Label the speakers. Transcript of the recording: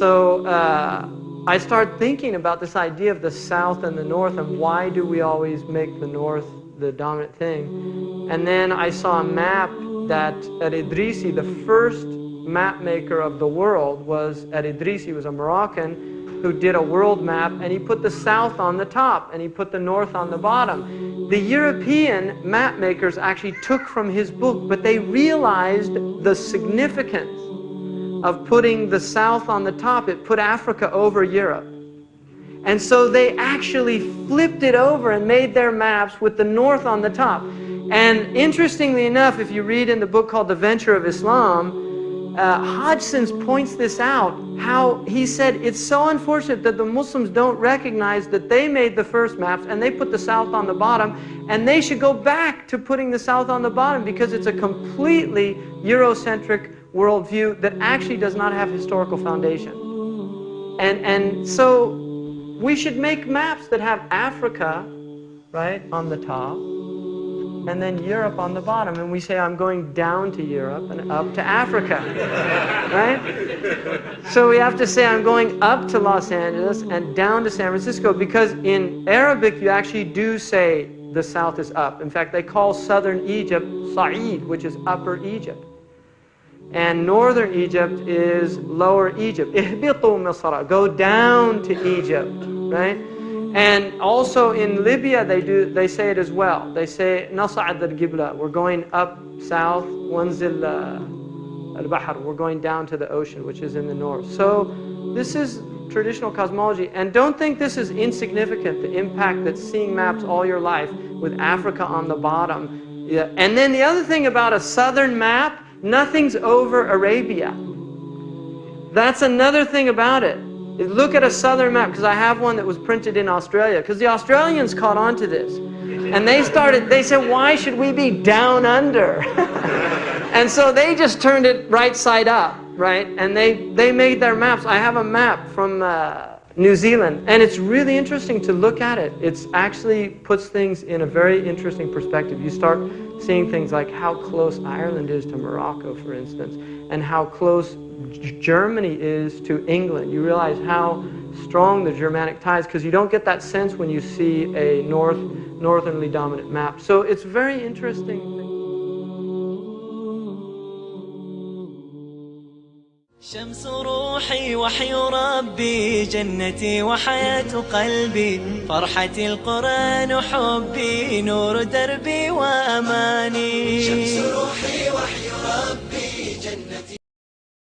Speaker 1: so I started thinking about this idea of the south and the north, and why do we always make the north the dominant thing. And then I saw a map that Al-Idrisi, the first map maker of the world, was Al-Idrisi, was a Moroccan who did a world map, and he put the south on the top and he put the north on the bottom. The European map makers actually took from his book, but they realized the significance of putting the south on the top. It put Africa over Europe. And so they actually flipped it over and made their maps with the north on the top. And interestingly enough, if you read in the book called The Venture of Islam, Hodgson's points this out, how he said it's so unfortunate that the Muslims don't recognize that they made the first maps and they put the south on the bottom, and they should go back to putting the south on the bottom, because it's a completely Eurocentric worldview that actually does not have historical foundation. And so we should make maps that have Africa, right, on the top, and then Europe on the bottom. And we say, I'm going down to Europe and up to Africa, right? So we have to say, I'm going up to Los Angeles and down to San Francisco, because in Arabic you actually do say the south is up. In fact, they call southern Egypt Sa'id, which is upper Egypt. And northern Egypt is lower Egypt. Ihbitu Misra, go down to Egypt, right? And also in Libya they say it as well. They say Nas'ad al-Qibla, we're going up south, wanzil al-Bahr, we're going down to the ocean, which is in the north. So this is traditional cosmology, and don't think this is insignificant, the impact that seeing maps all your life with Africa on the bottom. Yeah. And then the other thing about a southern map, nothing's over Arabia. That's another thing about it. Look at a southern map, because I have one that was printed in Australia, because the Australians caught on to this. And they said, why should we be down under? And so they just turned it right side up, right? And they made their maps. I have a map from New Zealand, and it's really interesting to look at it. It actually puts things in a very interesting perspective. You start seeing things like how close Ireland is to Morocco, for instance, and how close Germany is to England. You realize how strong the Germanic ties, because you don't get that sense when you see a northernly dominant map. So it's very interesting.
Speaker 2: شمس روحي وحي ربي جنتي وحياة قلبي فرحتي القرآن حبي نور دربي وأماني شمس روحي وحي ربي جنتي